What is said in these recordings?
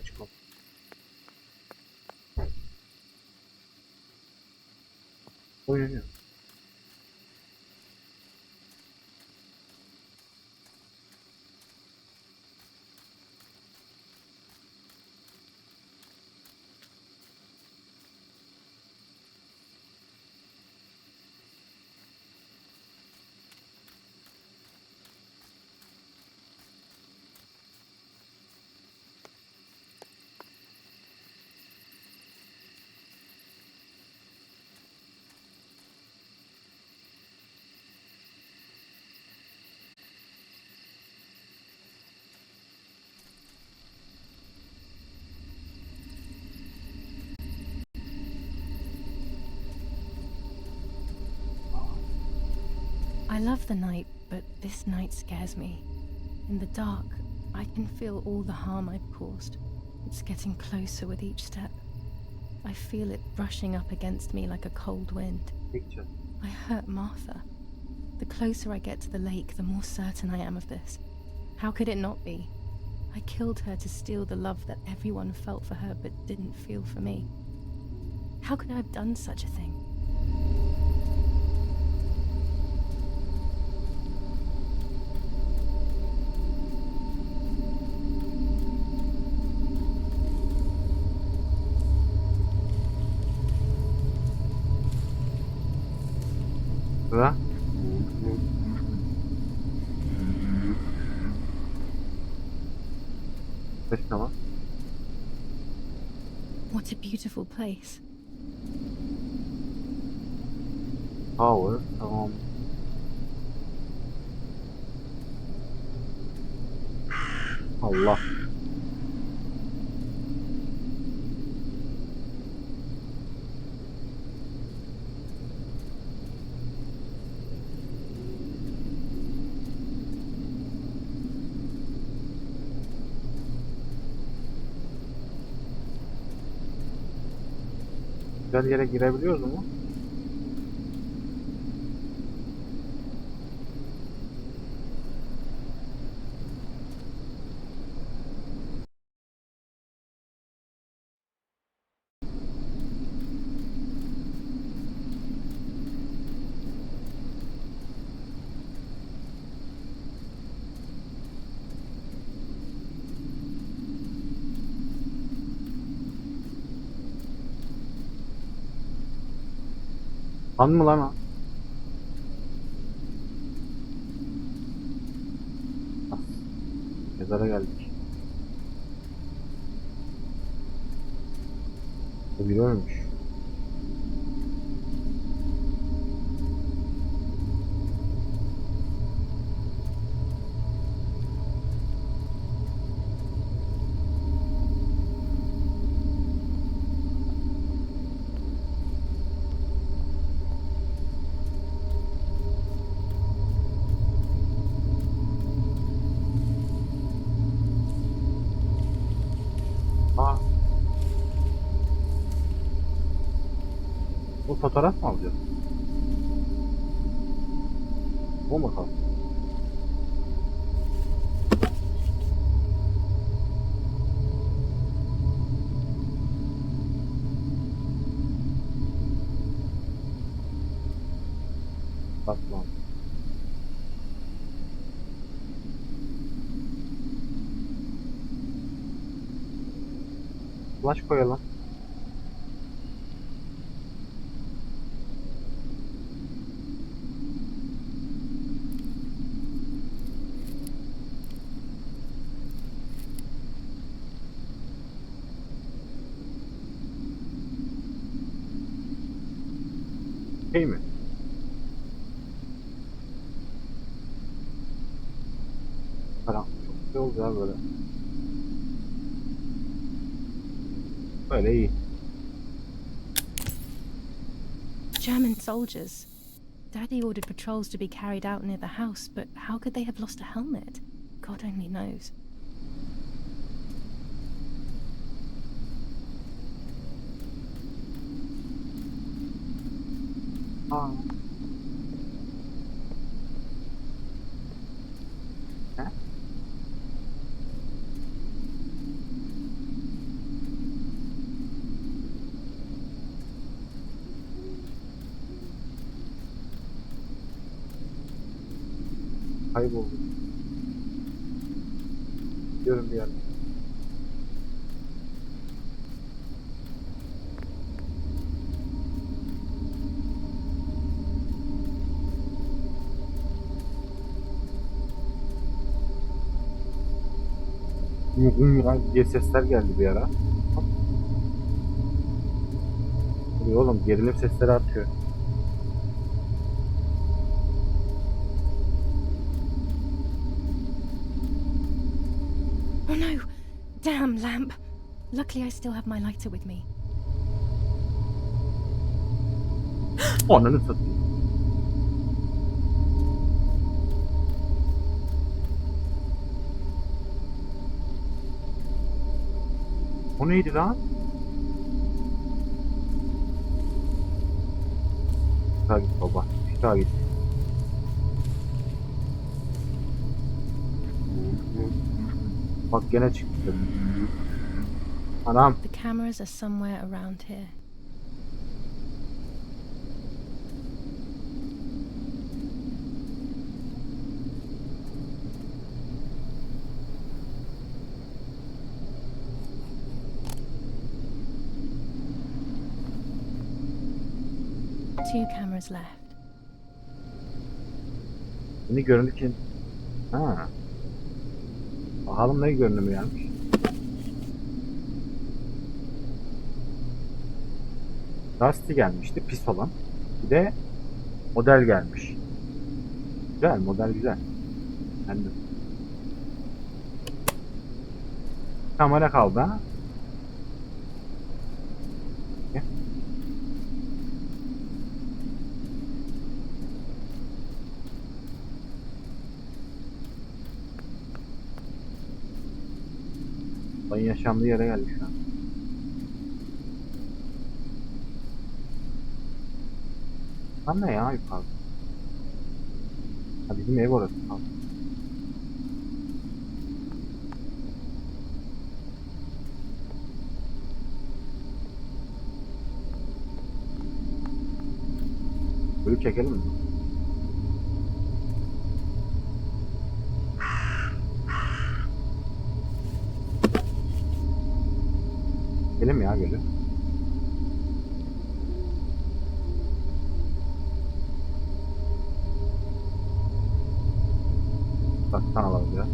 çıkalım. Oyun. I love the night, but this night scares me. In the dark, I can feel all the harm I've caused. It's getting closer with each step. I feel it brushing up against me like a cold wind. Picture. I hurt Martha. The closer I get to the lake, the more certain I am of this. How could it not be? I killed her to steal the love that everyone felt for her but didn't feel for me. How could I have done such a thing? Ve tamam. What a beautiful place. Power. Tamam. Allah. Güzel yere girebiliyoruz mu? Han mı lan o? Ah, mezara geldik. Bu biri ölmüş. Aa. Bu fotoğraf mı alacağız? Bu mu kaldı? Bak lan. Flash koyalım. Şey mi? Karanlık. Çok güzel oldu ya böyle. Böyle iyi. German soldiers. Daddy ordered patrols to be carried out near the house, but how could they have lost a helmet? God only knows. Aa. Ne? Kayboldu. Diyorum bir yer. diye sesler geldi bir ara. Oğlum gerilim sesleri atıyor. Oh no! Damn lamp! Luckily I still have my lighter with me. Ananı satayım. O neydi lan? Daha git baba. Daha git. Bak gene çıktı. Anam. The cameras are somewhere around here. Two cameras left. Yeni görüntü ki... Ha. Bakalım ne görünümü gelmiş. Rusty gelmişti, pis olan. Bir de model gelmiş. Güzel, model güzel. Kendim. Kamera kaldı ha. Olayın yaşandığı yere geldik şu an. Lan ne ya yukarı? Ha bizim ev orası. Tamam. Böyle çekelim mi? Çekelim ya gölü. Baktan alalım ya.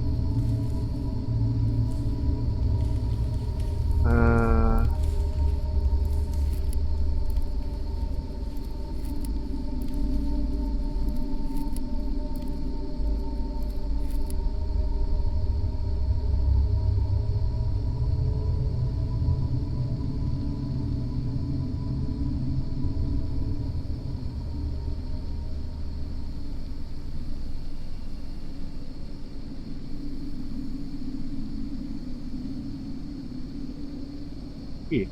İyi.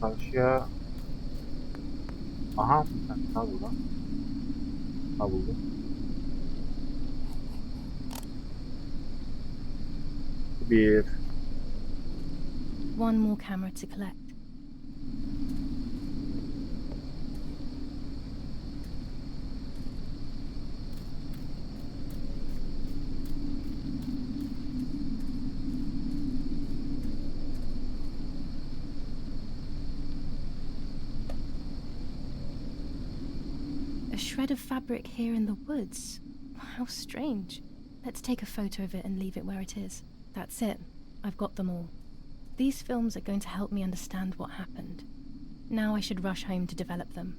Karşıya... Aha, sağ burada. Sağ buldum. Bir. One more camera to collect. A shred of fabric here in the woods. How strange. Let's take a photo of it and leave it where it is. That's it. I've got them all. These films are going to help me understand what happened. Now I should rush home to develop them.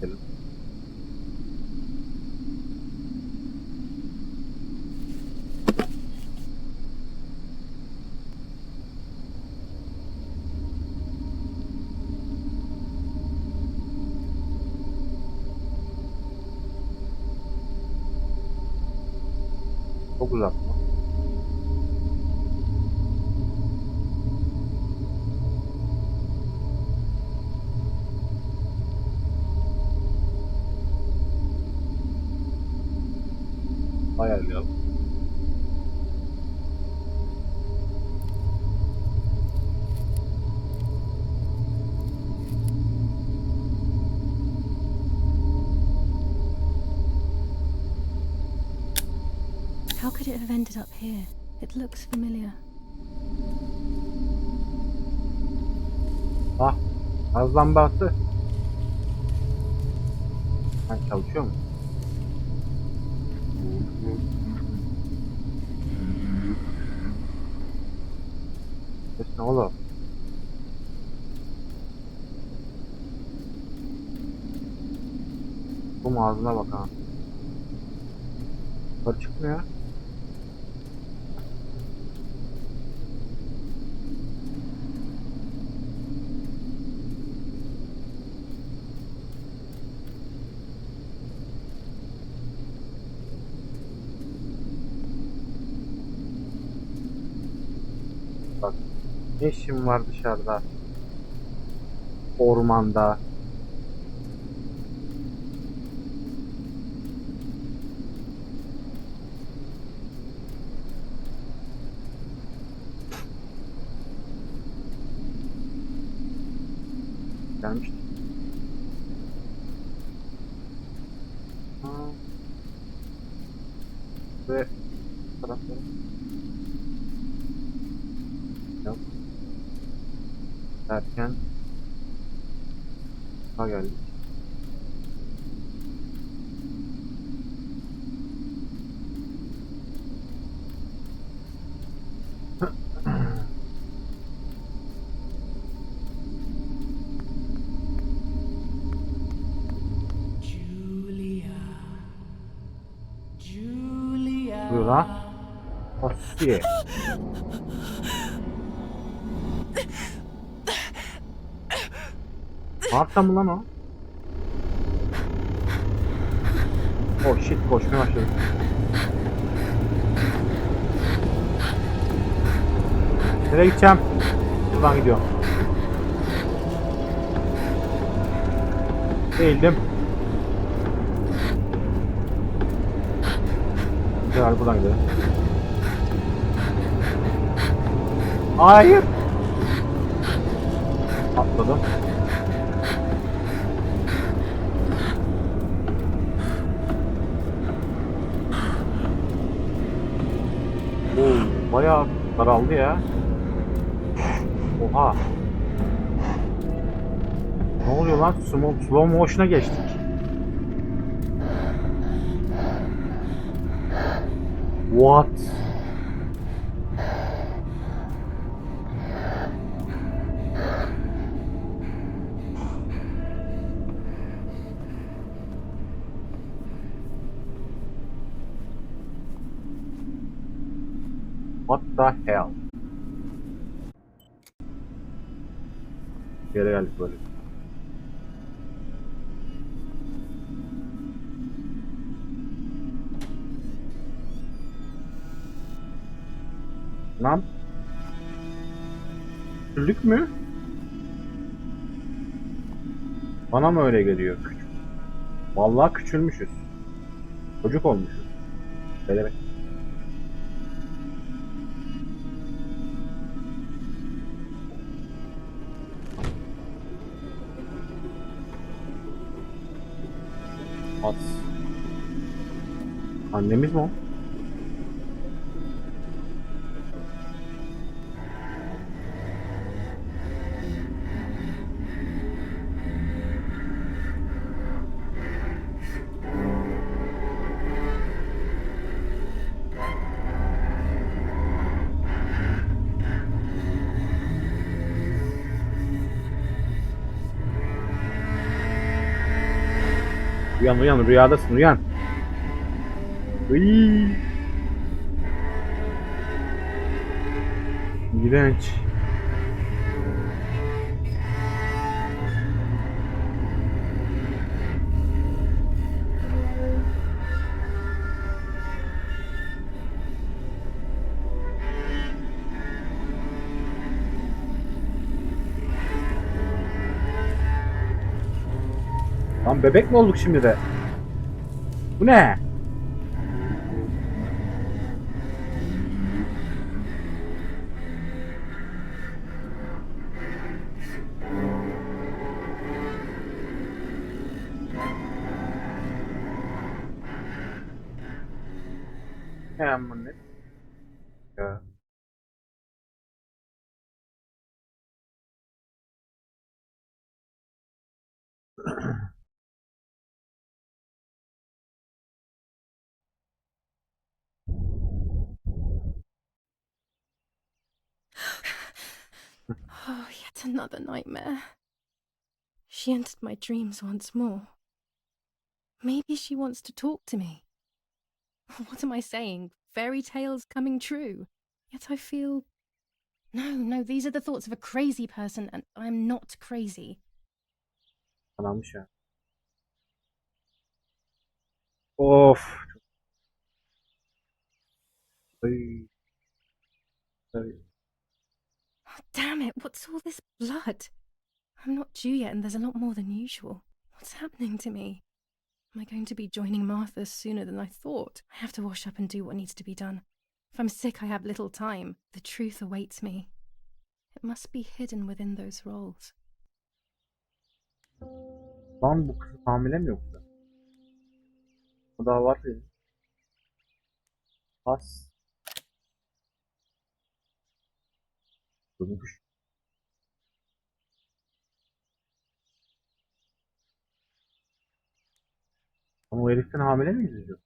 Gelin. Çok uzak mı? Ayarlayalım. How could it have ended up here? It looks familiar. Ah, gaz lambası. Ha, çalışıyor mu? Ses ne oğlum? Bu ağzına bak ha. Yukarı çıkmıyor. Bak, ne işim var dışarıda? Ormanda. Gelmiş. Ha. Ve tarafları. Yok. Derken ha geldik. Buyur lan. Hasiye. Marta mı lan o? Oh shit, koşmaya başladı. Nereye gideceğim? Buradan gidiyorum. Eğildim. Güzel, buradan gidelim. Hayır. Atladım. Oo, bayağı daraldı ya. Oha. Ne oluyor lan? Slow motion'a geçtik. What? What the hell? Geri geldik böyle. Lan? Küçüldük mü? Bana mı öyle geliyor? Vallahi küçülmüşüz. Çocuk olmuşuz. Bebek. As. Annemiz mi o? Uyan uyan, rüyadasın, uyan. Iiii. İğrenç. Lan bebek mi olduk şimdi de? Bu ne? He aman ne? Ya. Oh, yet another nightmare. She entered my dreams once more. Maybe she wants to talk to me. What am I saying? Fairy tales coming true. Yet I feel... No, these are the thoughts of a crazy person, and I'm not crazy. Anlamış ya. Of. Ay. Ay. Oh, damn it, what's all this blood? I'm not due yet, and there's a lot more than usual. What's happening to me? Am I going to be joining Martha sooner than I thought? I have to wash up and do what needs to be done. If I'm sick, I have little time. The truth awaits me. It must be hidden within those rolls. Lan bu kız hamile mi yoksa? O daha var ya. Has. Durmuş. Ama o heriften hamile miyiz biz?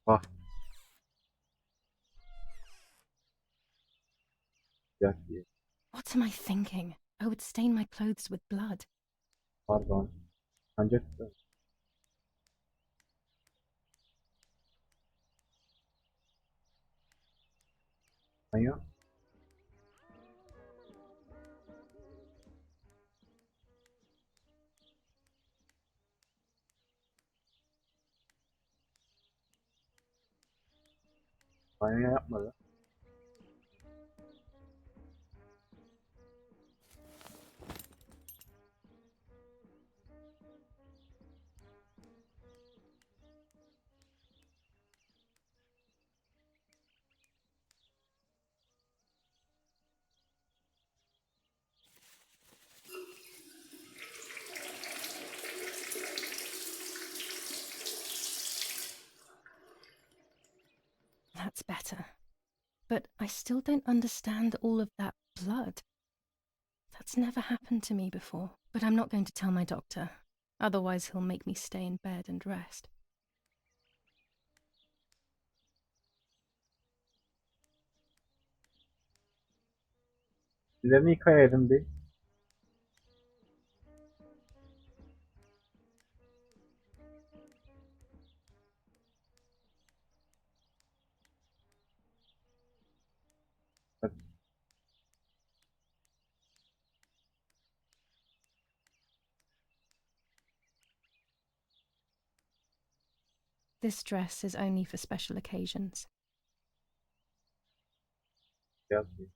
Bak. Yak diye. What am I thinking? I would stain my clothes with blood. Pardon. Ancak banyo. Banyo yapmadı. That's better. But I still don't understand all of that blood. That's never happened to me before. But I'm not going to tell my doctor. Otherwise he'll make me stay in bed and rest. Ellerini yıkayaydın bir. Hadi. This dress is only for special occasions. Yaz bir.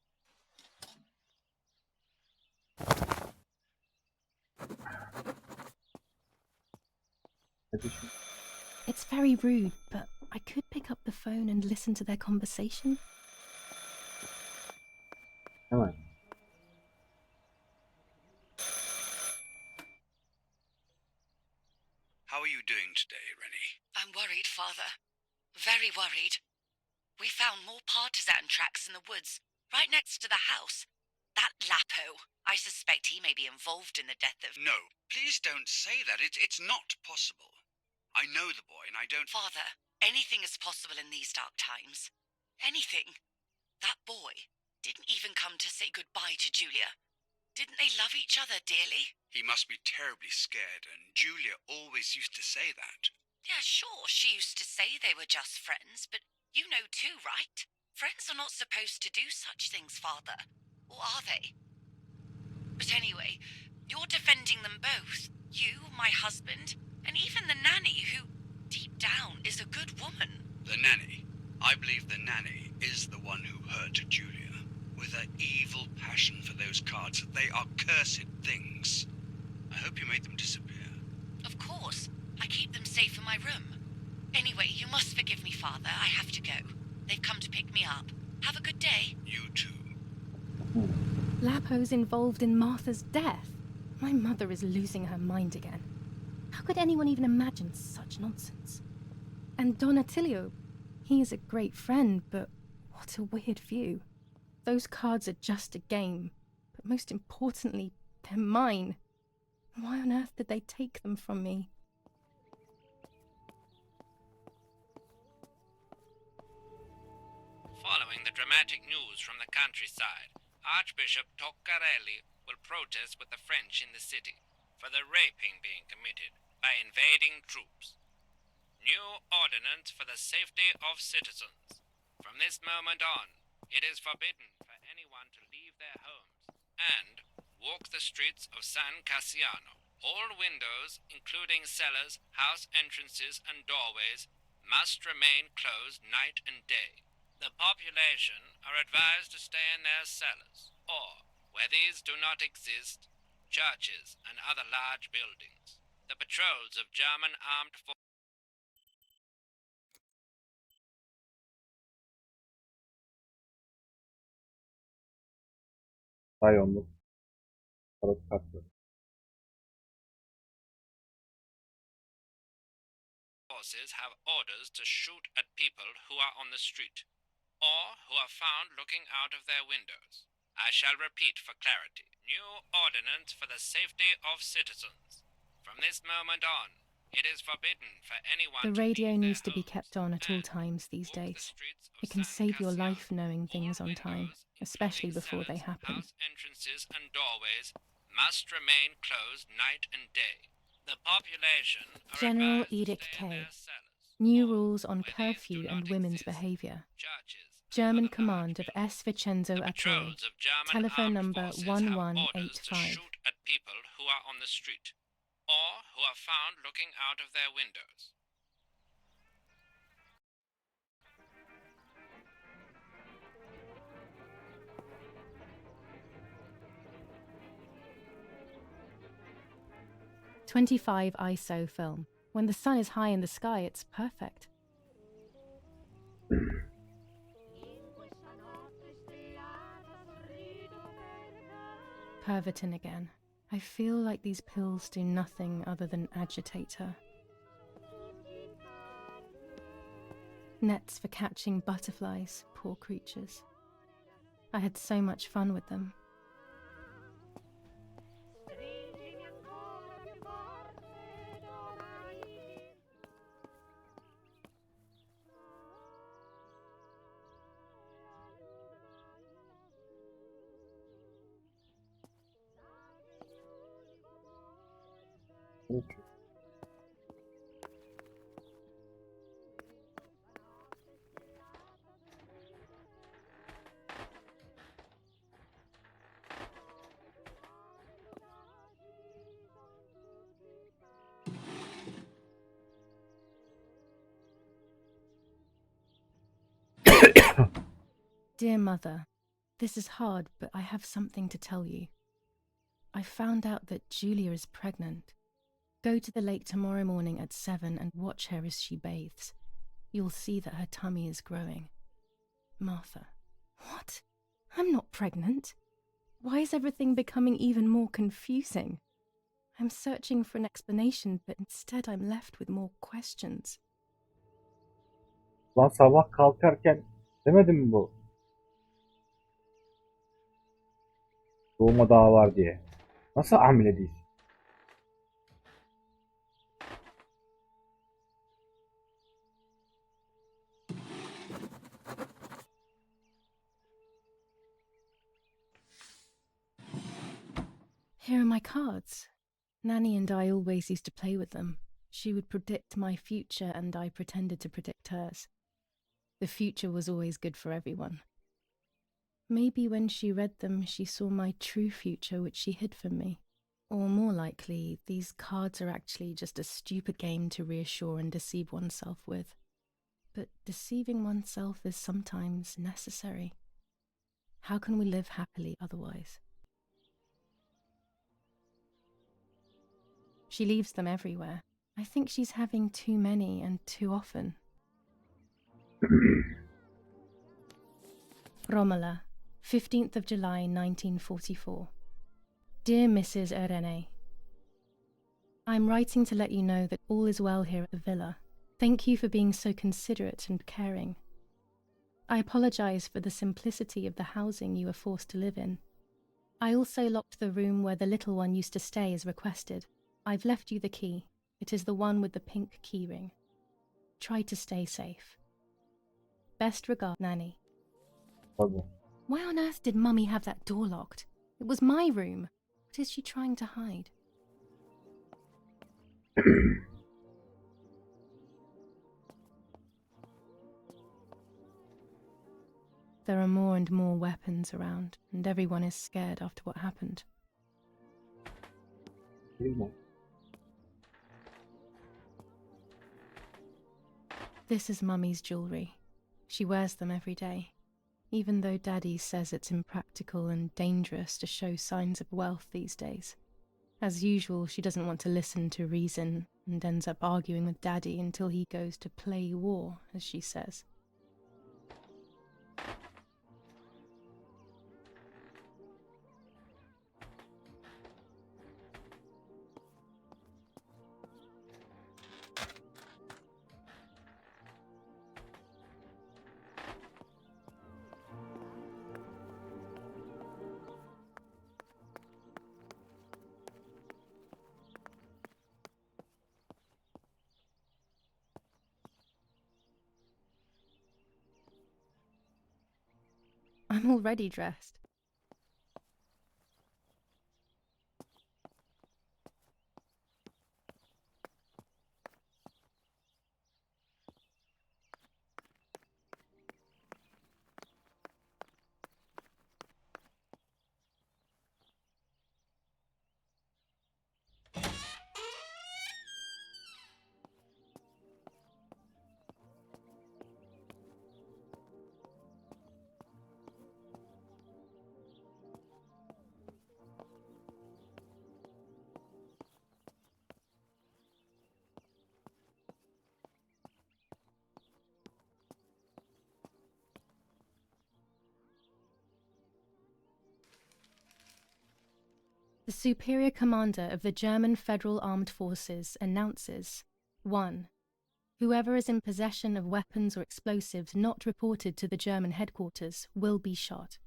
Hadi şimdi. It's very rude, but I could pick up the phone and listen to their conversation. Hemen. How are you doing today, Rennie? I'm worried, Father. Very worried. We found more partisan tracks in the woods, right next to the house. That Lapo, I suspect he may be involved in the death of... No, please don't say that. It's not possible. I know the boy and I don't... Father, anything is possible in these dark times. Anything. That boy didn't even come to say goodbye to Julia. Didn't they love each other dearly? He must be terribly scared, and Julia always used to say that. Yeah, sure, she used to say they were just friends, but you know too, right? Friends are not supposed to do such things, Father. Or are they? But anyway, you're defending them both. You, my husband, and even the nanny who, deep down, is a good woman. The nanny. I believe the nanny is the one who hurt Julia. With her evil passion for those cards. They are cursed things. I hope you made them disappear. Of course. I keep them safe in my room. Anyway, you must forgive me, Father. I have to go. They've come to pick me up. Have a good day. You too. Lapo's involved in Martha's death. My mother is losing her mind again. How could anyone even imagine such nonsense? And Don Attilio, he is a great friend, but what a weird view. Those cards are just a game, but most importantly, they're mine. Why on earth did they take them from me? Following the dramatic news from the countryside, Archbishop Toccarelli will protest with the French in the city for the raping being committed by invading troops. New ordinance for the safety of citizens. From this moment on, it is forbidden for anyone to leave their homes and walk the streets of San Cassiano. All windows, including cellars, house entrances, and doorways, must remain closed night and day. The population are advised to stay in their cellars, or, where these do not exist, churches and other large buildings. The patrols of German armed forces Rayonluk. Tarot kartı. have orders to shoot at people who are on the street, or who are found looking out of their windows. I shall repeat for clarity. New ordinance for the safety of citizens. From this moment on, it is forbidden for anyone The to radio leave their needs to be homes kept on at all and times these walk the days. streets of It can San save your Cassiano. life knowing things All on time, windows, especially including before they cellars, happen. house entrances and doorways must remain closed night and day. The population are General advised to Edict stay in K. their cellars, New or, rules on where these curfew do and not women's exist, behaviour. churches and German other command large of buildings. S. Vincenzo The Attore. patrols of German Telephone armed number forces have orders to 1185. shoot at people who are on the street, or who are found looking out of their windows. .25 ISO film. When the sun is high in the sky, it's perfect. Pervertin again. I feel like these pills do nothing other than agitate her. Nets for catching butterflies, poor creatures. I had so much fun with them. Dear Mother, this is hard, but I have something to tell you. I found out that Julia is pregnant. Go to the lake tomorrow morning at 7 and watch her as she bathes. You'll see that her tummy is growing. Martha. What? I'm not pregnant. Why is everything becoming even more confusing? I'm searching for an explanation, but instead I'm left with more questions. Lan sabah kalkarken demedim mi bu? Doğuma daha var diye. Nasıl hamile değil? Here are my cards. Nanny and I always used to play with them. She would predict my future and I pretended to predict hers. The future was always good for everyone. Maybe when she read them, she saw my true future, which she hid from me. Or more likely, these cards are actually just a stupid game to reassure and deceive oneself with. But deceiving oneself is sometimes necessary. How can we live happily otherwise? She leaves them everywhere. I think she's having too many and too often. Romola, 15th of July 1944. Dear Mrs. Irene, I'm writing to let you know that all is well here at the villa. Thank you for being so considerate and caring. I apologize for the simplicity of the housing you were forced to live in. I also locked the room where the little one used to stay as requested. I've left you the key. It is the one with the pink keyring. Try to stay safe. Best regard, Nanny. Tabii. Why on earth did Mummy have that door locked? It was my room. What is she trying to hide? There are more and more weapons around, and everyone is scared after what happened. Bilmem. This is Mummy's jewellery. She wears them every day, even though Daddy says it's impractical and dangerous to show signs of wealth these days. As usual, she doesn't want to listen to reason and ends up arguing with Daddy until he goes to play war, as she says. I'm already dressed. The Superior Commander of the German Federal Armed Forces announces 1. Whoever is in possession of weapons or explosives not reported to the German headquarters will be shot.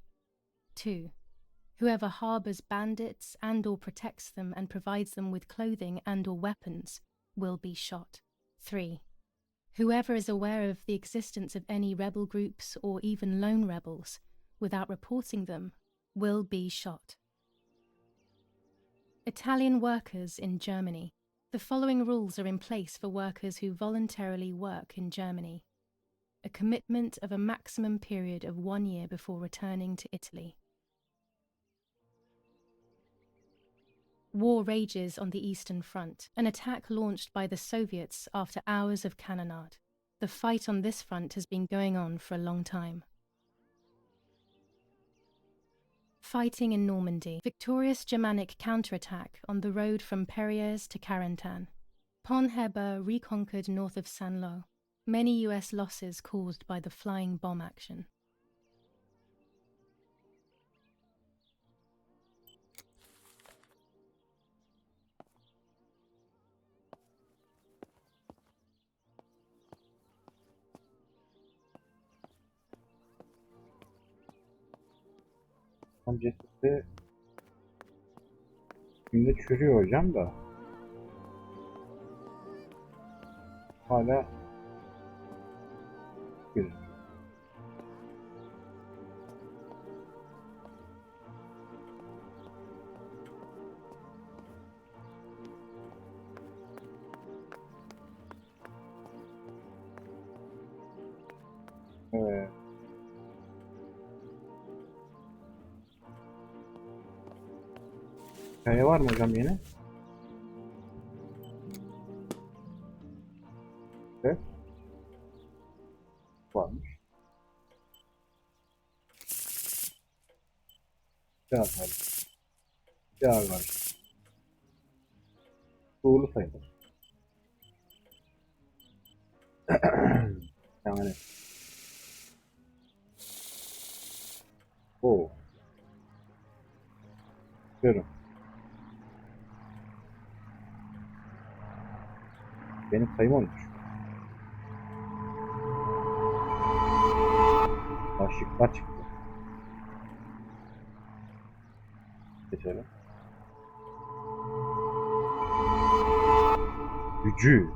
2. Whoever harbours bandits and or protects them and provides them with clothing and or weapons will be shot. 3. Whoever is aware of the existence of any rebel groups or even lone rebels without reporting them will be shot. Italian workers in Germany. The following rules are in place for workers who voluntarily work in Germany. A commitment of a maximum period of 1 year before returning to Italy. War rages on the Eastern Front, an attack launched by the Soviets after hours of cannonade. The fight on this front has been going on for a long time. Fighting in Normandy. Victorious Germanic counterattack on the road from Perrières to Carentan. Pont Heber reconquered north of Saint-Lô. Many US losses caused by the flying bomb action. Tam cesedi şimdi çürüyor hocam da. Hala güzel. Evet. Hikaye var mı hocam yeni? Evet. Varmış. Bir daha var. Bir daha var. Doğru sayılır. Yani. O. Diyorum. Benim sayım 13. Şıklar çıktı. Geçelim. Gücü.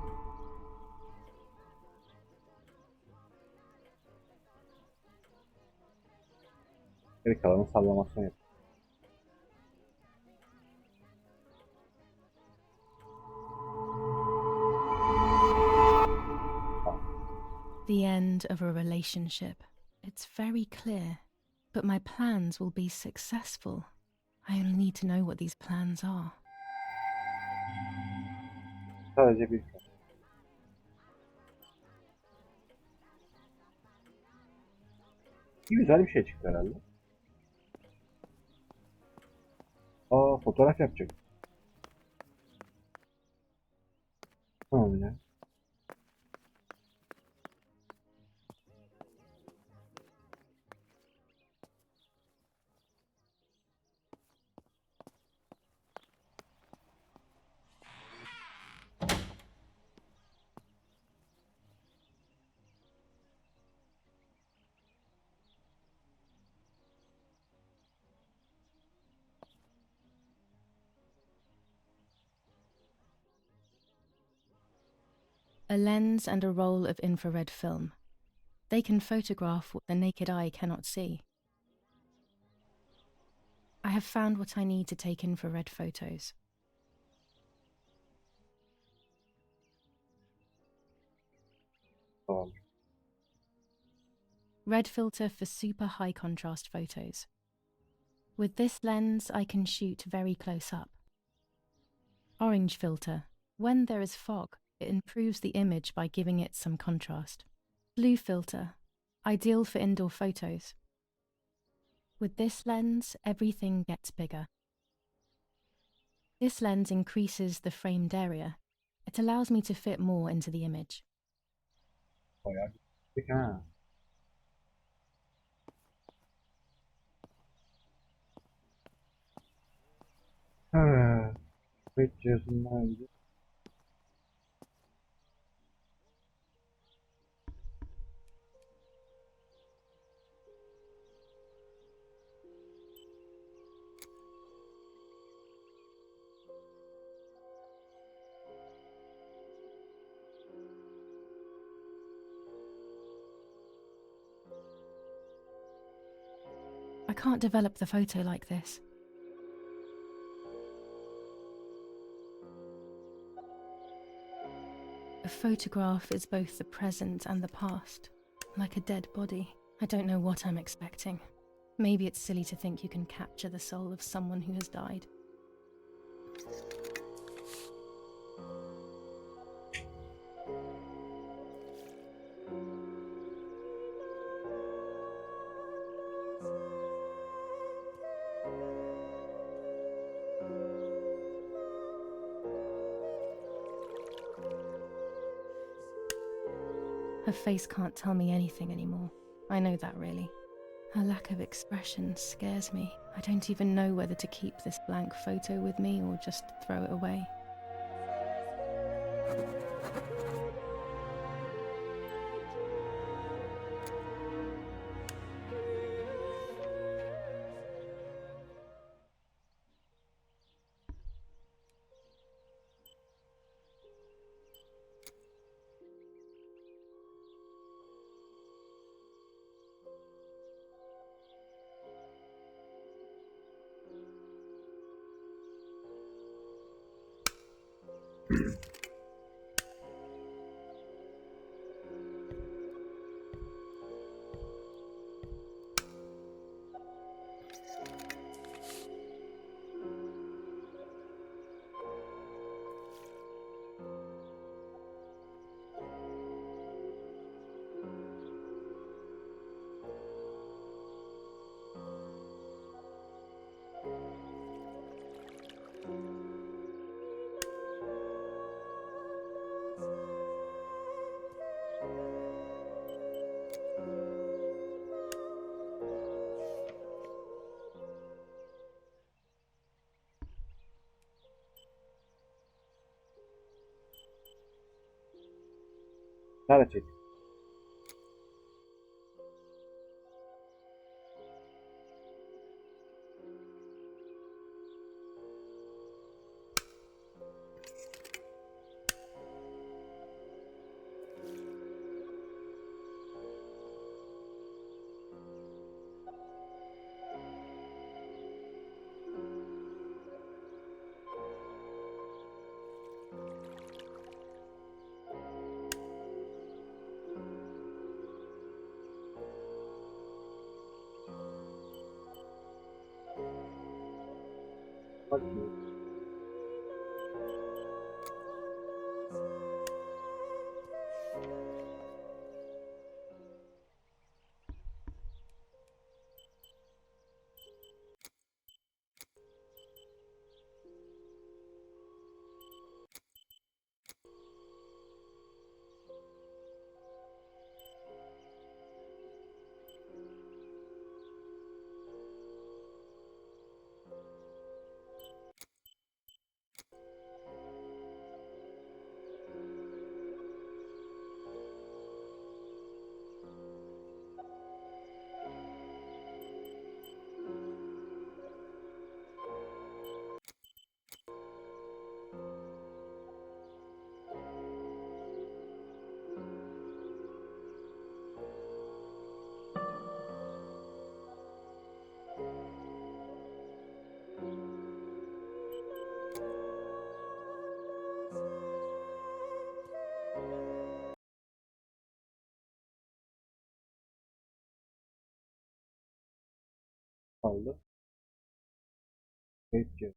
Geri kalanı sallamasyon yap. The end of a relationship. It's very clear. But my plans will be successful. I only need to know what these plans are. Sadece bir kez. Güzel bir şey çıktı herhalde. Fotoğraf yapacak. Tamam ya. A lens and a roll of infrared film. They can photograph what the naked eye cannot see. I have found what I need to take infrared photos. Tamam. Red filter for super high contrast photos. With this lens, I can shoot very close up. Orange filter. When there is fog, it improves the image by giving it some contrast. Blue filter. Ideal for indoor photos. With this lens, everything gets bigger. This lens increases the framed area. It allows me to fit more into the image. Bayağı gittik ha. Evet. Bekliyorsunlar önce. I can't develop the photo like this. A photograph is both the present and the past, like a dead body. I don't know what I'm expecting. Maybe it's silly to think you can capture the soul of someone who has died. Her face can't tell me anything anymore. I know that, really. Her lack of expression scares me. I don't even know whether to keep this blank photo with me or just throw it away. Nerede çek? Bakayım. Kaldı. Peki.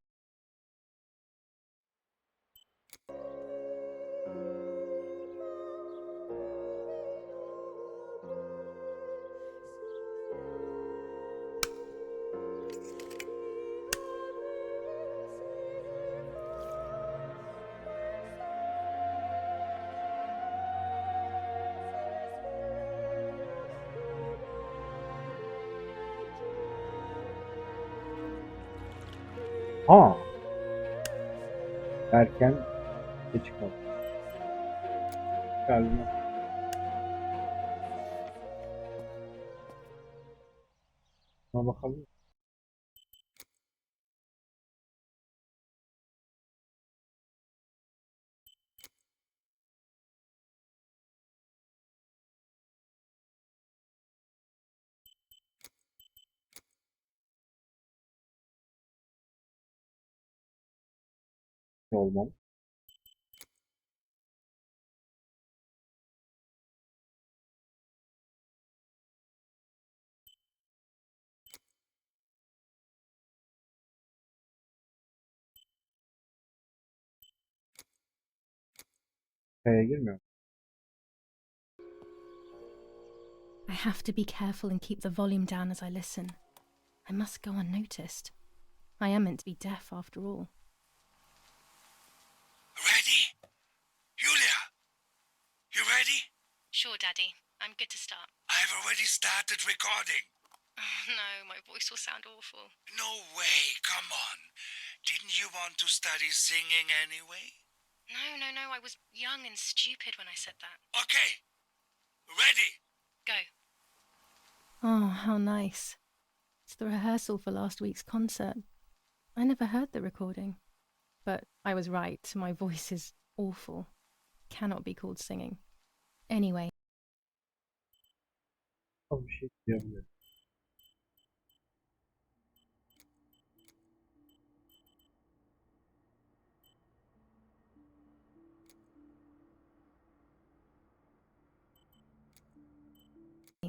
Aa. Erken geç kaldı. Galiba. Buna bakalım. Olmam. Kaya girmiyor. I have to be careful and keep the volume down as I listen. I must go unnoticed. I am meant to be deaf after all. Ready? Julia, you ready? Sure, Daddy. I'm good to start. I've already started recording. Oh, no, my voice will sound awful. No way, come on. Didn't you want to study singing anyway? No, I was young and stupid when I said that. Okay, ready? Go. Oh, how nice. It's the rehearsal for last week's concert. I never heard the recording. But I was right, my voice is awful. Cannot be called singing. Anyway. Tam bir şey diyemiyorum.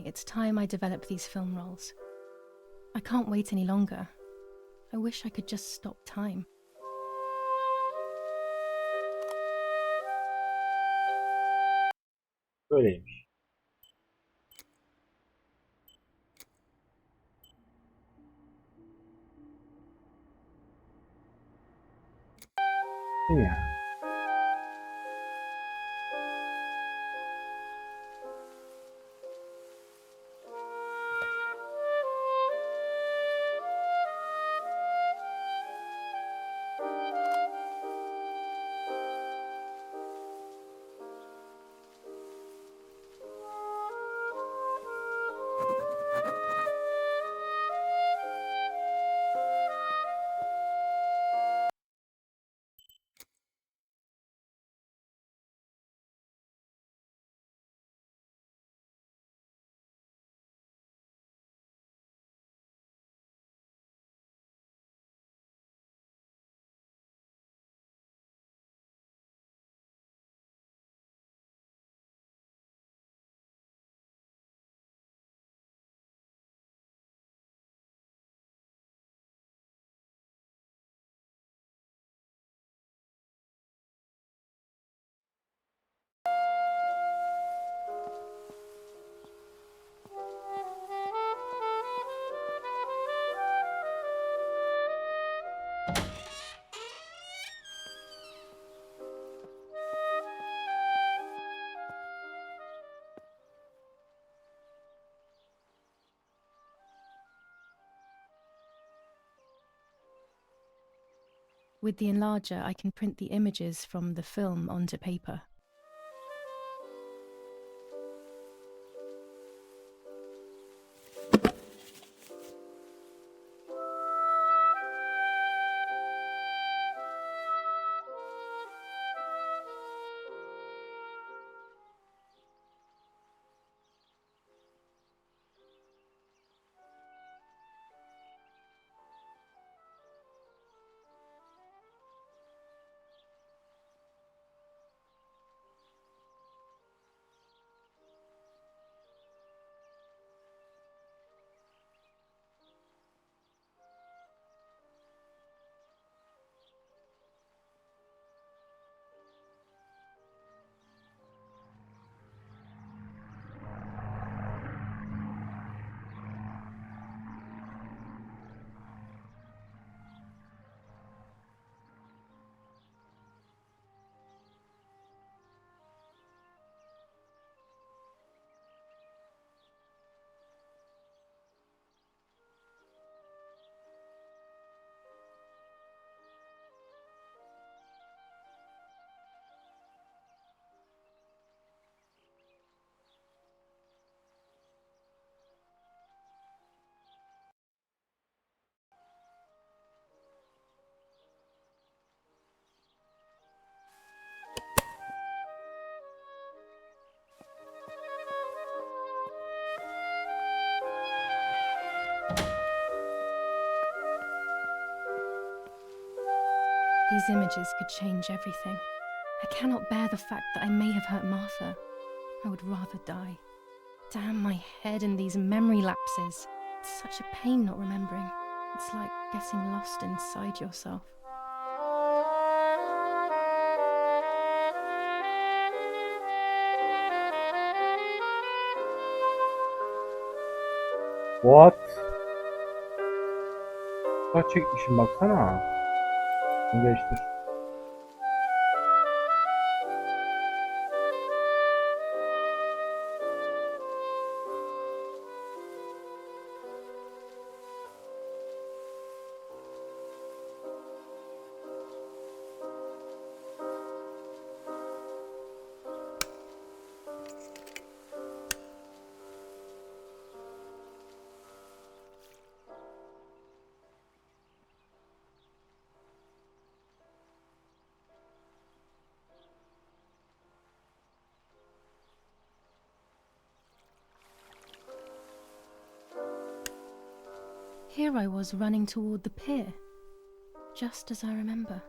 It's time I develop these film roles. I can't wait any longer. I wish I could just stop time. Böyleymiş. Değil mi ya? With the enlarger, I can print the images from the film onto paper. These images could change everything. I cannot bear the fact that I may have hurt Martha. I would rather die. Damn my head and these memory lapses. It's such a pain not remembering. It's like getting lost inside yourself. What? Kaç çekmişim baksana. Geçtir. Here I was running toward the pier, just as I remember.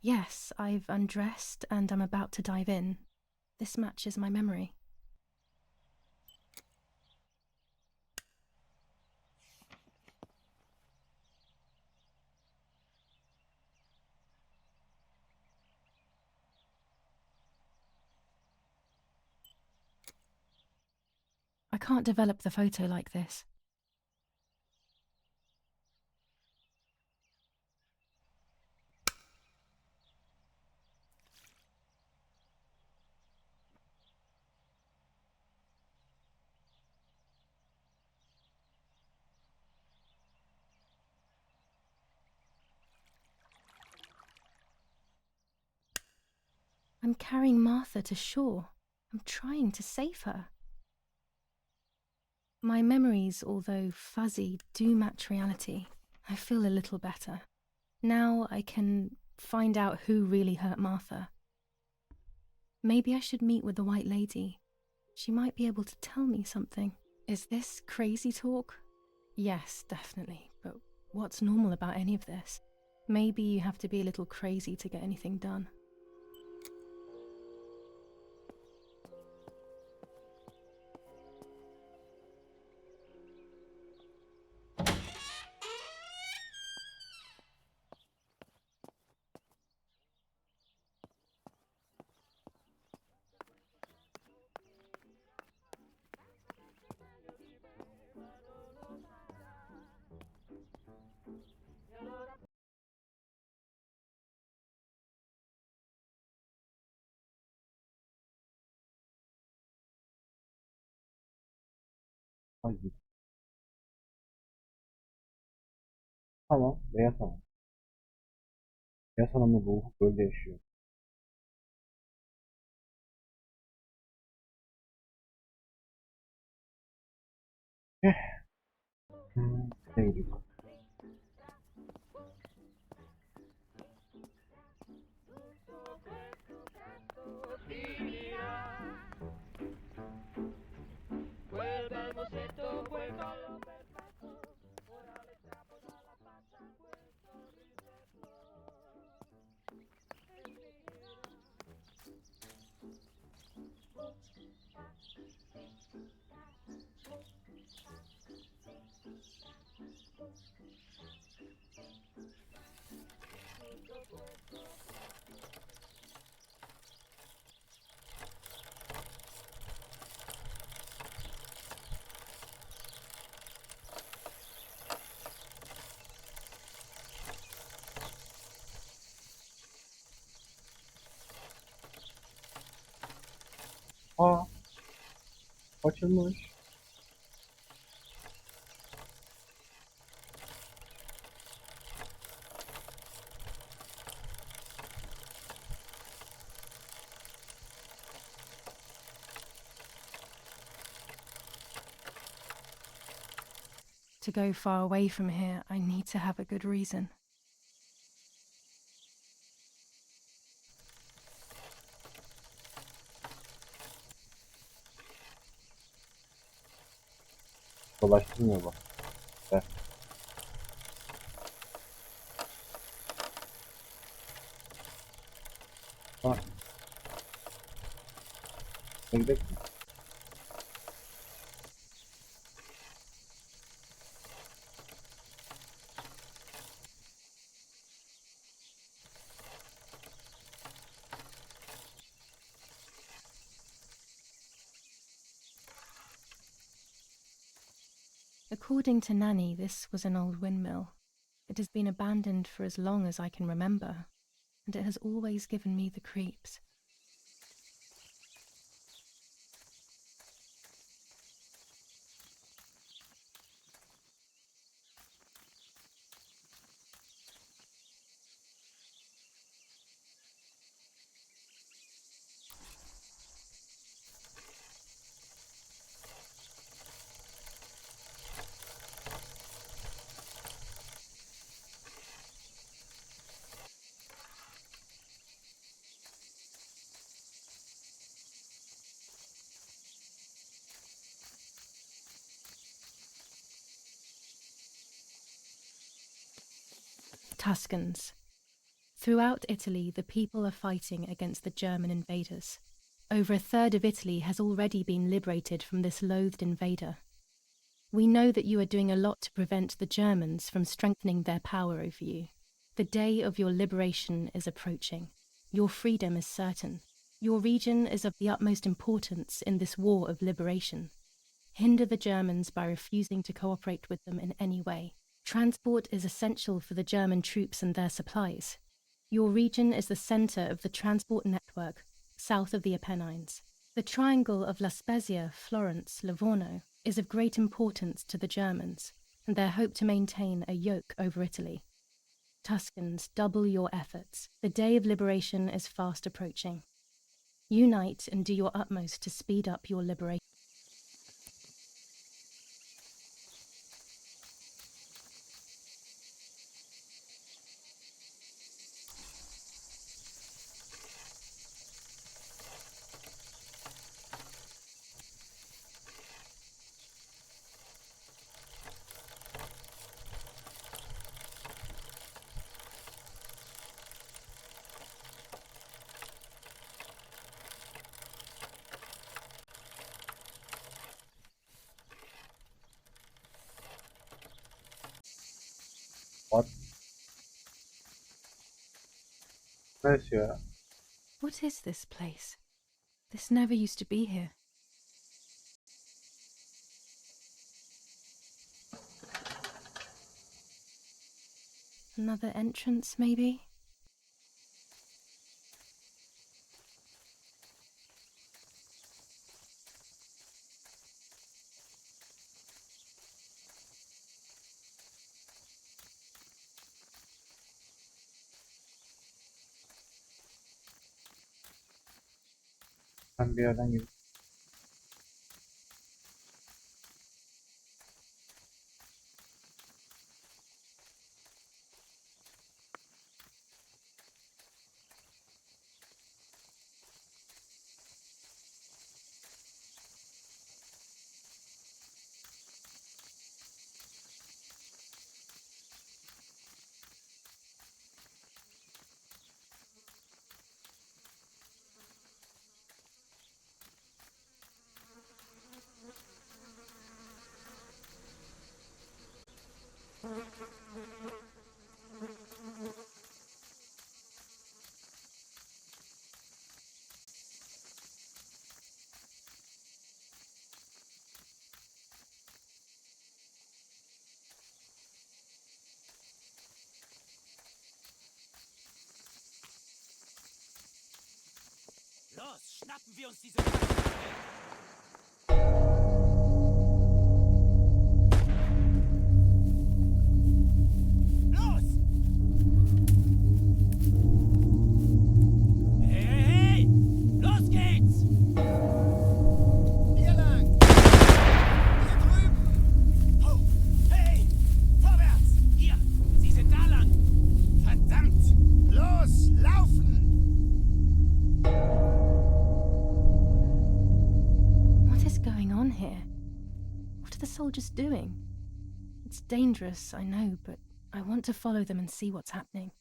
Yes, I've undressed and I'm about to dive in. This matches my memory. I can't develop the photo like this. I'm carrying Martha to shore. I'm trying to save her. My memories, although fuzzy, do match reality. I feel a little better. Now I can find out who really hurt Martha. Maybe I should meet with the White Lady. She might be able to tell me something. Is this crazy talk? Yes, definitely, but what's normal about any of this? Maybe you have to be a little crazy to get anything done. Hayır. Tamam. Beyaz hanım. Beyaz hanımın ruhu böyle yaşıyor. Ne gidiyor? Aa, açılmış. To go far away from here, I need to have a good reason. Dolaştırmıyor bak. Ver. Bak. Ne gidelim mi? According to Nanny, this was an old windmill. It has been abandoned for as long as I can remember, and it has always given me the creeps. Tuscans. Throughout Italy, the people are fighting against the German invaders. Over a third of Italy has already been liberated from this loathed invader. We know that you are doing a lot to prevent the Germans from strengthening their power over you. The day of your liberation is approaching. Your freedom is certain. Your region is of the utmost importance in this war of liberation. Hinder the Germans by refusing to cooperate with them in any way. Transport is essential for the German troops and their supplies. Your region is the center of the transport network south of the Apennines. The triangle of La Spezia, Florence, Livorno is of great importance to the Germans and their hope to maintain a yoke over Italy. Tuscans, double your efforts. The day of liberation is fast approaching. Unite and do your utmost to speed up your liberation. What? Neyse ya. What is this place? This never used to be here. Another entrance, maybe? Ben bir yerden girdim. Los, schnappen wir uns diese... Los! Hey, hey, hey! Los geht's! Hier lang! Hier drüben! Oh, hey! Vorwärts! Hier! Sie sind da lang! Verdammt! Los, laufen! What is going on here? What are the soldiers doing? It's dangerous, I know, but I want to follow them and see what's happening.